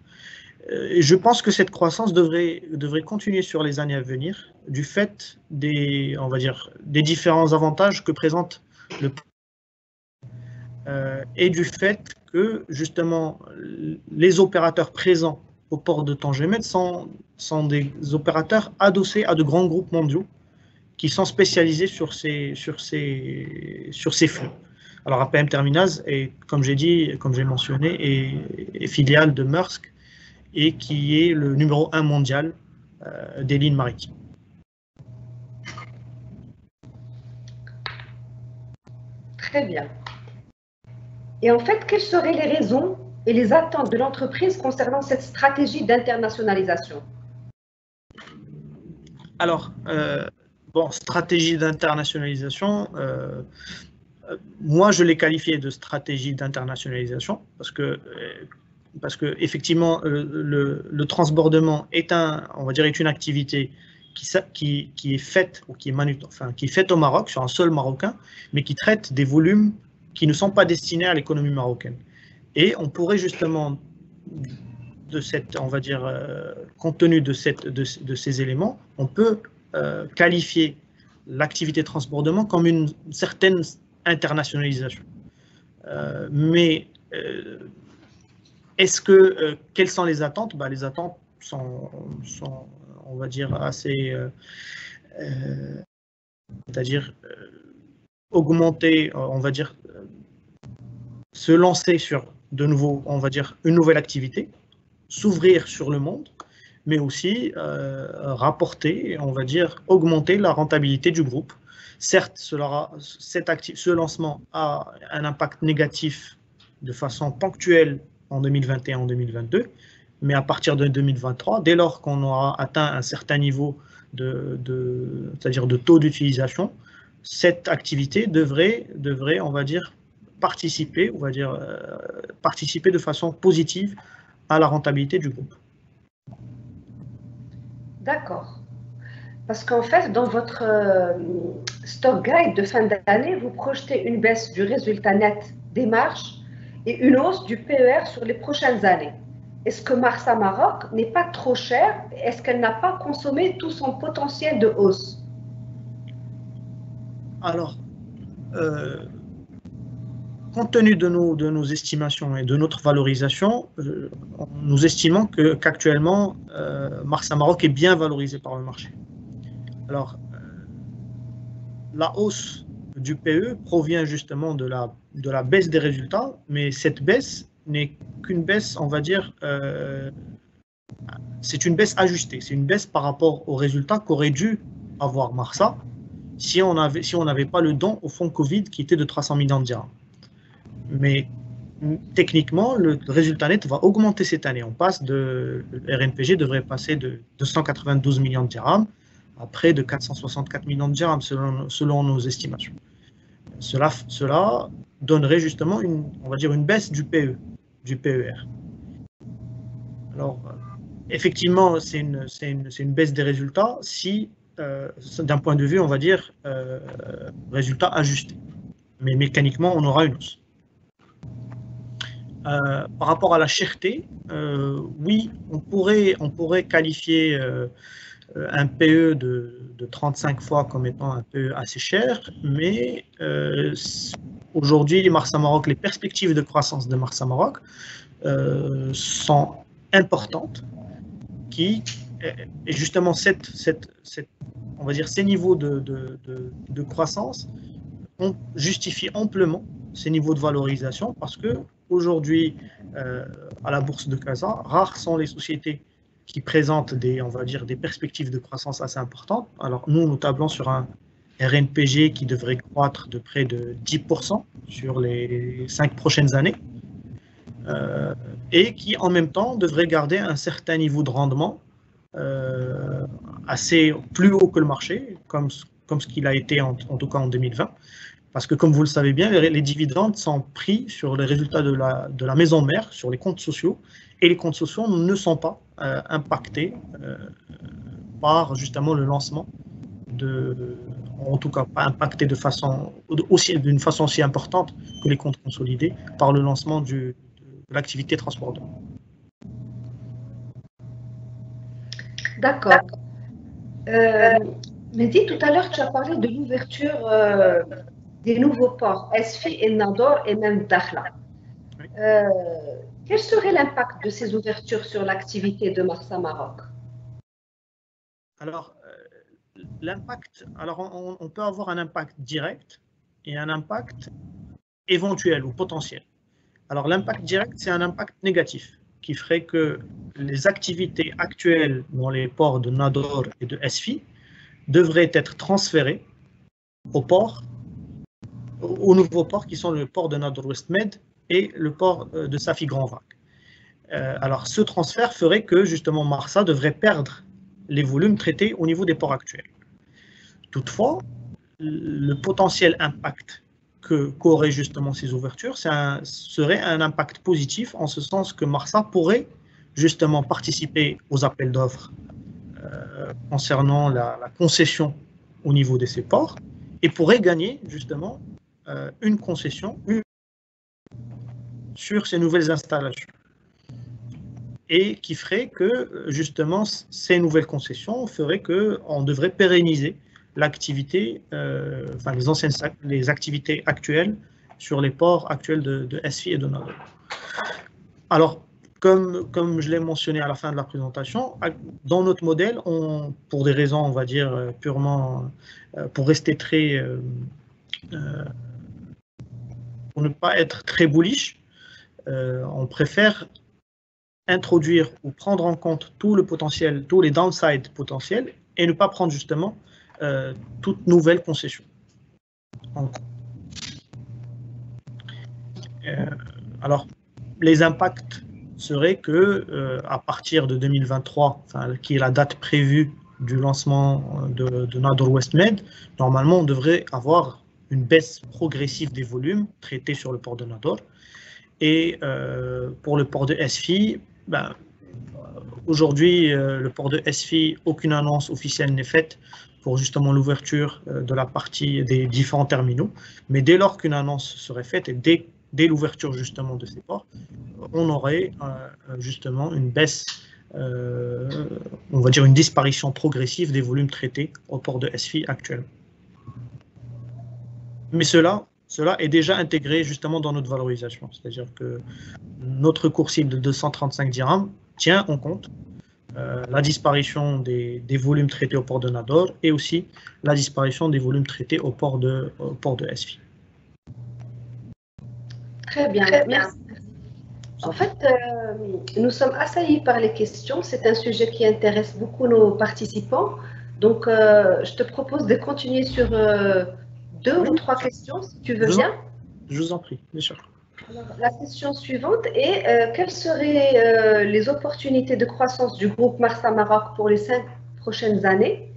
Et je pense que cette croissance devrait continuer sur les années à venir, du fait des différents avantages que présente le et du fait que justement les opérateurs présents au port de Tanger Med sont des opérateurs adossés à de grands groupes mondiaux qui sont spécialisés sur ces flux. Alors APM Terminals est, comme j'ai mentionné, est filiale de Maersk et qui est le numéro 1 mondial des lignes maritimes. Très bien. Et en fait, quelles seraient les raisons et les attentes de l'entreprise concernant cette stratégie d'internationalisation? Alors, stratégie d'internationalisation, moi je l'ai qualifiée de stratégie d'internationalisation parce que effectivement le transbordement est une activité qui est faite ou qui est faite au Maroc sur un sol marocain, mais qui traite des volumes qui ne sont pas destinés à l'économie marocaine. Et on pourrait justement, de cette, on va dire, compte tenu de ces éléments, on peut qualifier l'activité de transbordement comme une certaine internationalisation. Mais quelles sont les attentes? Les attentes sont, on va dire, assez, c'est-à-dire augmenter, on va dire, se lancer sur de nouveau, on va dire, une nouvelle activité, s'ouvrir sur le monde, mais aussi rapporter, on va dire, augmenter la rentabilité du groupe. Certes, ce lancement a un impact négatif de façon ponctuelle en 2021 en 2022, mais à partir de 2023, dès lors qu'on aura atteint un certain niveau c'est-à-dire de taux d'utilisation, cette activité devrait, on va dire, participer de façon positive à la rentabilité du groupe. D'accord. Parce qu'en fait, dans votre stock guide de fin d'année, vous projetez une baisse du résultat net des marges et une hausse du PER sur les prochaines années. Est-ce que Marsa Maroc n'est pas trop chère? Est-ce qu'elle n'a pas consommé tout son potentiel de hausse? Alors, compte tenu de nos estimations et de notre valorisation, nous estimons qu'actuellement, Marsa Maroc est bien valorisé par le marché. Alors, la hausse du PE provient justement de la baisse des résultats, mais cette baisse n'est qu'une baisse, on va dire, c'est une baisse ajustée, c'est une baisse par rapport aux résultats qu'aurait dû avoir Marsa si on n'avait pas le don au fonds Covid qui était de 300 millions de dirhams. Mais techniquement, le résultat net va augmenter cette année. Le RNPG devrait passer de 292 millions de dirhams à près de 464 millions de dirhams selon nos estimations. Cela donnerait justement on va dire une baisse du PE, du PER. Alors, effectivement, c'est une baisse des résultats si, d'un point de vue, on va dire, résultat ajusté. Mais mécaniquement, on aura une hausse. Par rapport à la cherté, oui, on pourrait qualifier un PE de 35 fois comme étant un PE assez cher, mais aujourd'hui, les perspectives de croissance de Marsa Maroc sont importantes, et justement on va dire ces niveaux de croissance justifient amplement ces niveaux de valorisation parce que aujourd'hui, à la bourse de Casa, rares sont les sociétés qui présentent on va dire, des perspectives de croissance assez importantes. Alors nous tablons sur un RNPG qui devrait croître de près de 10% sur les 5 prochaines années et qui en même temps devrait garder un certain niveau de rendement assez plus haut que le marché, comme ce qu'il a été en tout cas en 2020. Parce que, comme vous le savez bien, les dividendes sont pris sur les résultats de la maison mère, sur les comptes sociaux, et les comptes sociaux ne sont pas impactés par justement le lancement en tout cas pas impactés d'une façon aussi importante que les comptes consolidés par le lancement de l'activité transporteur. D'accord. Mehdi, tout à l'heure, tu as parlé de l'ouverture des nouveaux ports, Esfi et Nador et même Dakhla. Oui. Quel serait l'impact de ces ouvertures sur l'activité de Marsa Maroc? Alors, l'impact, on peut avoir un impact direct et un impact éventuel ou potentiel. Alors, l'impact direct, c'est un impact négatif qui ferait que les activités actuelles dans les ports de Nador et de Esfi devraient être transférées aux nouveaux ports qui sont le port de Nador West Med et le port de Safi Grand Vac. Alors, ce transfert ferait que justement Marsa devrait perdre les volumes traités au niveau des ports actuels. Toutefois, le potentiel impact qu'auraient justement ces ouvertures serait un impact positif en ce sens que Marsa pourrait justement participer aux appels d'offres concernant la concession au niveau de ces ports et pourrait gagner justement une concession sur ces nouvelles installations et qui ferait que justement ces nouvelles concessions feraient qu'on devrait pérenniser l'activité, enfin les activités actuelles sur les ports actuels de SFI et de Nador. Alors, comme je l'ai mentionné à la fin de la présentation, dans notre modèle, pour des raisons, on va dire, purement, pour rester très, pour ne pas être très bullish, on préfère introduire ou prendre en compte tout le potentiel, tous les downsides potentiels et ne pas prendre justement toute nouvelle concession. Alors, les impacts serait que à partir de 2023, enfin, qui est la date prévue du lancement de Nador West Med, normalement on devrait avoir une baisse progressive des volumes traités sur le port de Nador. Et pour le port de SFI, ben, aujourd'hui le port de SFI, aucune annonce officielle n'est faite pour justement l'ouverture de la partie des différents terminaux. Mais dès lors qu'une annonce serait faite et dès l'ouverture justement de ces ports, on aurait justement une baisse, on va dire une disparition progressive des volumes traités au port de SFI actuellement. Mais cela est déjà intégré justement dans notre valorisation, c'est-à-dire que notre cours cible de 235 dirhams tient en compte la disparition des volumes traités au port de Nador et aussi la disparition des volumes traités au port de SFI. Très bien, merci. En fait, nous sommes assaillis par les questions. C'est un sujet qui intéresse beaucoup nos participants. Donc, je te propose de continuer sur 2 ou 3 questions, si tu veux bien. Je vous en prie, bien sûr. Alors, la question suivante est quelles seraient les opportunités de croissance du groupe Marsa Maroc pour les 5 prochaines années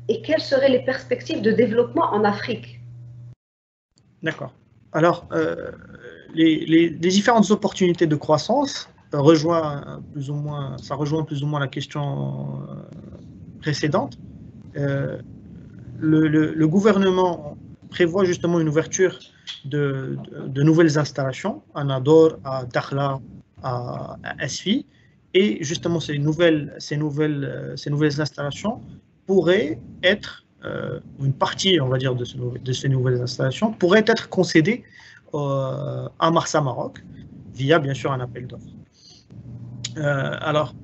et quelles seraient les perspectives de développement en Afrique? D'accord. Alors, les différentes opportunités de croissance rejoint plus ou moins la question précédente. Le gouvernement prévoit justement une ouverture de nouvelles installations à Nador, à Dakhla, à SFI, et justement ces nouvelles installations pourraient être une partie, on va dire, de ces nouvelles installations pourrait être concédée à Marsa Maroc via bien sûr un appel d'offres. Alors,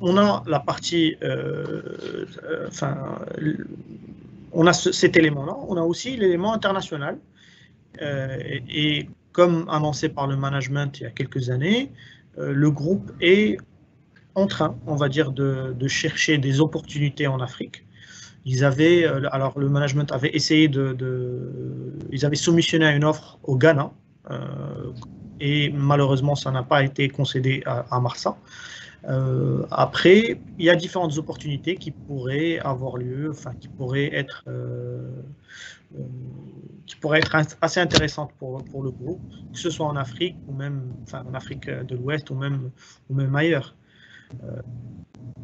on a la partie, on a cet élément-là, on a aussi l'élément international. Et comme annoncé par le management il y a quelques années, le groupe est en train, on va dire, de chercher des opportunités en Afrique. Alors le management avait essayé ils avaient soumissionné une offre au Ghana et malheureusement ça n'a pas été concédé à Marsa. Après, il y a différentes opportunités qui pourraient avoir lieu, enfin qui pourraient être assez intéressantes pour le groupe, que ce soit en Afrique ou même, enfin en Afrique de l'Ouest ou même ailleurs.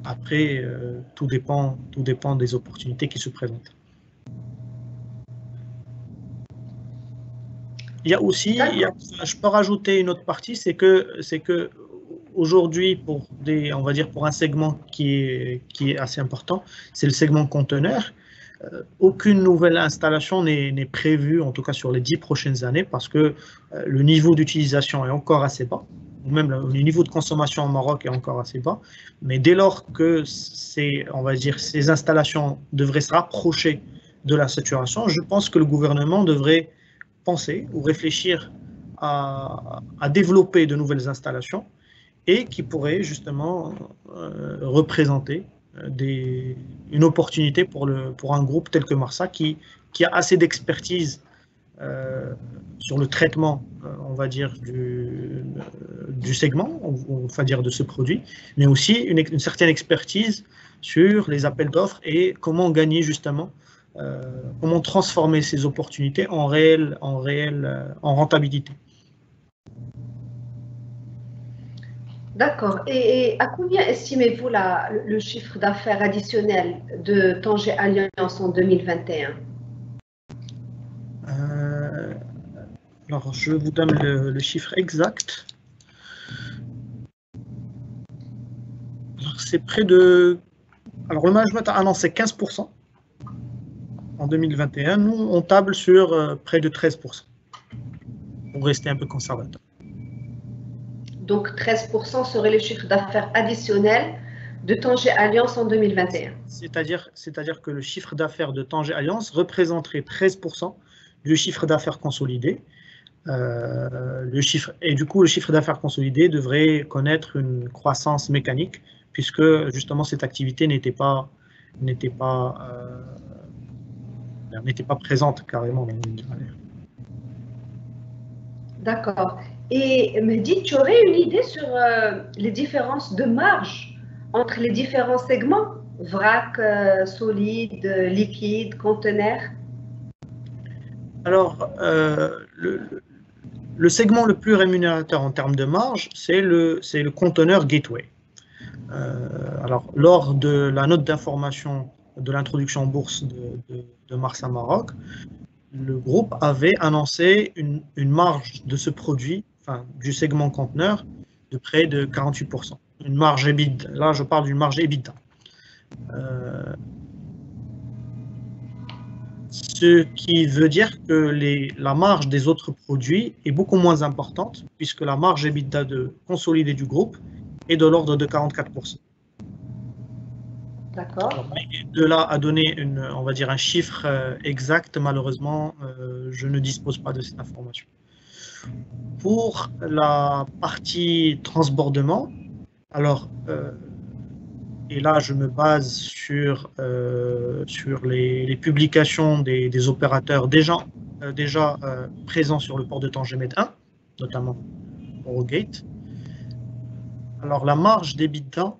Après, tout dépend des opportunités qui se présentent. Il y a aussi, je peux rajouter une autre partie, c'est que aujourd'hui, on va dire pour un segment qui est assez important, c'est le segment conteneur. Aucune nouvelle installation n'est prévue, en tout cas sur les 10 prochaines années, parce que le niveau d'utilisation est encore assez bas, ou même le niveau de consommation au Maroc est encore assez bas. Mais dès lors que on va dire, ces installations devraient se rapprocher de la saturation, je pense que le gouvernement devrait penser ou réfléchir à développer de nouvelles installations et qui pourraient justement représenter une opportunité pour un groupe tel que Marsa qui a assez d'expertise sur le traitement, on va dire, du segment, on va dire de ce produit, mais aussi une certaine expertise sur les appels d'offres et comment gagner justement, comment transformer ces opportunités en rentabilité. D'accord. Et à combien estimez-vous le chiffre d'affaires additionnel de Tanger Alliance en 2021? Alors, je vous donne le chiffre exact. C'est près de... Alors, le management a annoncé 15% en 2021. Nous, on table sur près de 13%, pour rester un peu conservateur. Donc, 13% serait le chiffre d'affaires additionnel de Tanger Alliance en 2021. C'est-à-dire que le chiffre d'affaires de Tanger Alliance représenterait 13% du chiffre d'affaires consolidé. Et du coup, le chiffre d'affaires consolidé devrait connaître une croissance mécanique, puisque justement cette activité n'était pas présente carrément dans l'année dernière. D'accord. Et Mehdi, tu aurais une idée sur les différences de marge entre les différents segments, vrac, solide, liquide, conteneur? Alors, le segment le plus rémunérateur en termes de marge, c'est le conteneur gateway. Alors, lors de la note d'information de l'introduction en bourse de Marsa Maroc, le groupe avait annoncé une marge de ce produit, enfin, du segment conteneur, de près de 48%. Une marge EBITDA. Là, je parle d'une marge EBITDA. Ce qui veut dire que la marge des autres produits est beaucoup moins importante, puisque la marge EBITDA consolidée du groupe est de l'ordre de 44%. D'accord. De là à donner on va dire un chiffre exact, malheureusement, je ne dispose pas de cette information. Pour la partie transbordement, alors, et là je me base sur les publications des opérateurs déjà présents sur le port de Tanger Med 1, notamment Eurogate. Alors la marge d'EBITDA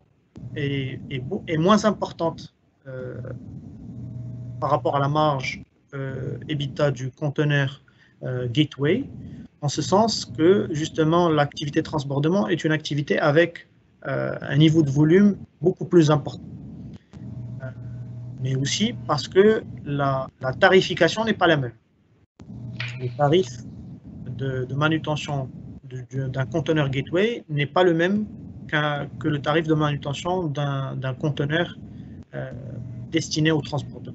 est moins importante par rapport à la marge EBITDA du conteneur Gateway, en ce sens que justement l'activité transbordement est une activité avec un niveau de volume beaucoup plus important. Mais aussi parce que la tarification n'est pas la même. Le tarif de manutention d'un conteneur Gateway n'est pas le même que le tarif de manutention d'un conteneur destiné au transporteur.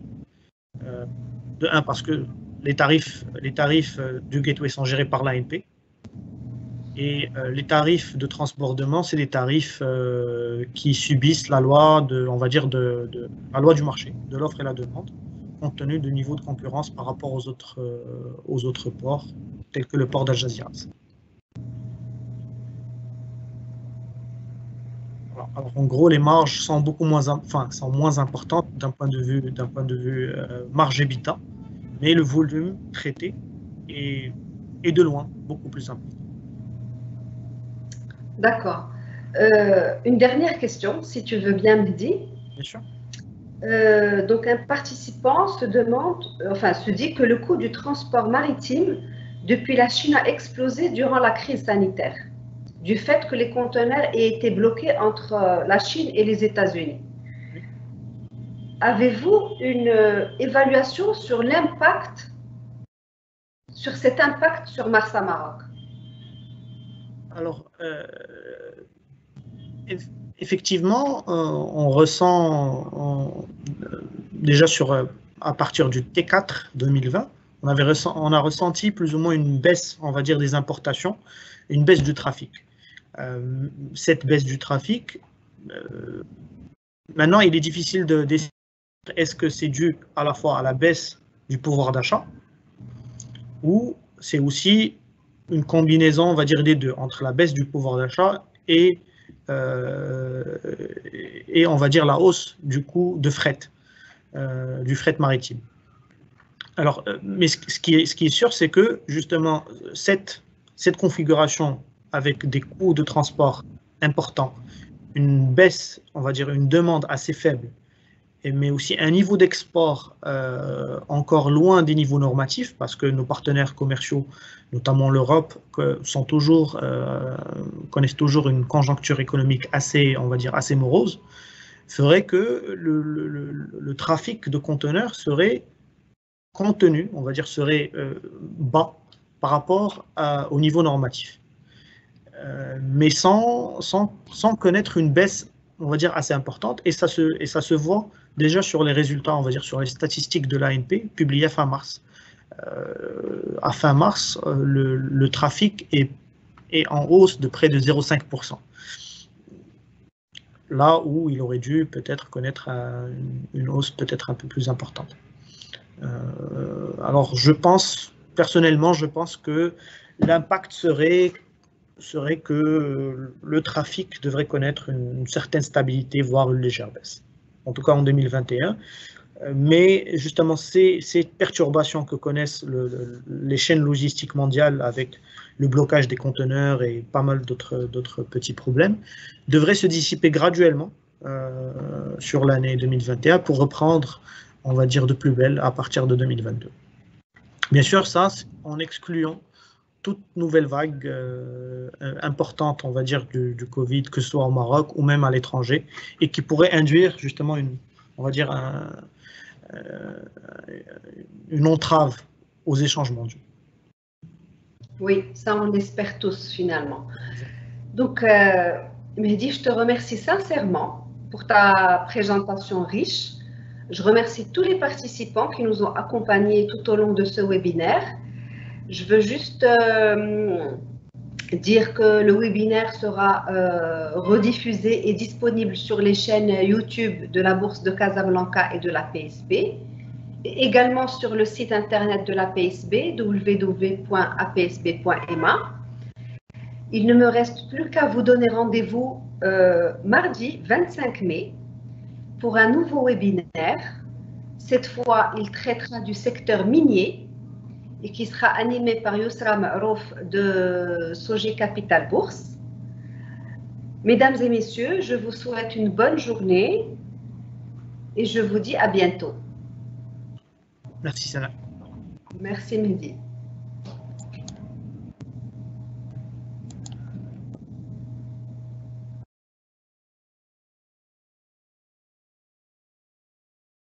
De un, parce que les tarifs du Gateway sont gérés par l'ANP, et les tarifs de transbordement, c'est des tarifs qui subissent la loi on va dire la loi du marché, de l'offre et la demande, compte tenu du niveau de concurrence par rapport aux autres ports, tels que le port d'Al Jazeera. Alors, en gros, les marges sont moins importantes d'un point de vue marge EBITDA, mais le volume traité est de loin beaucoup plus important. D'accord. Une dernière question, si tu veux bien, Mehdi. Bien sûr. Donc, un participant se dit que le coût du transport maritime depuis la Chine a explosé durant la crise sanitaire, du fait que les conteneurs aient été bloqués entre la Chine et les États-Unis. Oui. Avez-vous une évaluation sur cet impact sur Marsa Maroc? Alors, effectivement, on ressent déjà à partir du T4 2020, on a ressenti plus ou moins une baisse, on va dire, des importations, une baisse du trafic. Cette baisse du trafic, maintenant, il est difficile de décider est-ce que c'est dû à la fois à la baisse du pouvoir d'achat ou c'est aussi une combinaison, on va dire, des deux, entre la baisse du pouvoir d'achat et on va dire la hausse du coût de fret, du fret maritime. Alors, mais ce qui est sûr, c'est que justement cette configuration avec des coûts de transport importants, une baisse, on va dire une demande assez faible mais aussi un niveau d'export encore loin des niveaux normatifs, parce que nos partenaires commerciaux, notamment l'Europe, connaissent toujours une conjoncture économique assez, on va dire, assez morose, ferait que le trafic de conteneurs serait contenu, on va dire, serait bas par rapport au niveau normatif. Mais sans connaître une baisse, on va dire, assez importante, et ça se voit déjà sur les résultats, on va dire, sur les statistiques de l'ANP publiées à fin mars. À fin mars, le trafic est en hausse de près de 0,5%. Là où il aurait dû peut-être connaître une hausse peut-être un peu plus importante. Alors, personnellement, je pense que l'impact serait que le trafic devrait connaître une certaine stabilité, voire une légère baisse, en tout cas en 2021. Mais justement, ces perturbations que connaissent les chaînes logistiques mondiales avec le blocage des conteneurs et pas mal d'autres petits problèmes devraient se dissiper graduellement sur l'année 2021 pour reprendre, on va dire, de plus belle à partir de 2022. Bien sûr, ça en excluant toute nouvelle vague importante, on va dire, du Covid, que ce soit au Maroc ou même à l'étranger, et qui pourrait induire justement on va dire, une entrave aux échanges mondiaux. Oui, ça on espère tous finalement. Donc, Mehdi, je te remercie sincèrement pour ta présentation riche. Je remercie tous les participants qui nous ont accompagnés tout au long de ce webinaire. Je veux juste dire que le webinaire sera rediffusé et disponible sur les chaînes YouTube de la Bourse de Casablanca et de la PSB, et également sur le site internet de la PSB, www.apsb.ma. Il ne me reste plus qu'à vous donner rendez-vous mardi 25 mai pour un nouveau webinaire. Cette fois, il traitera du secteur minier et qui sera animé par Yousra Ma'rouf de Sogé Capital Bourse. Mesdames et messieurs, je vous souhaite une bonne journée et je vous dis à bientôt. Merci, Sana. Merci, Mehdi.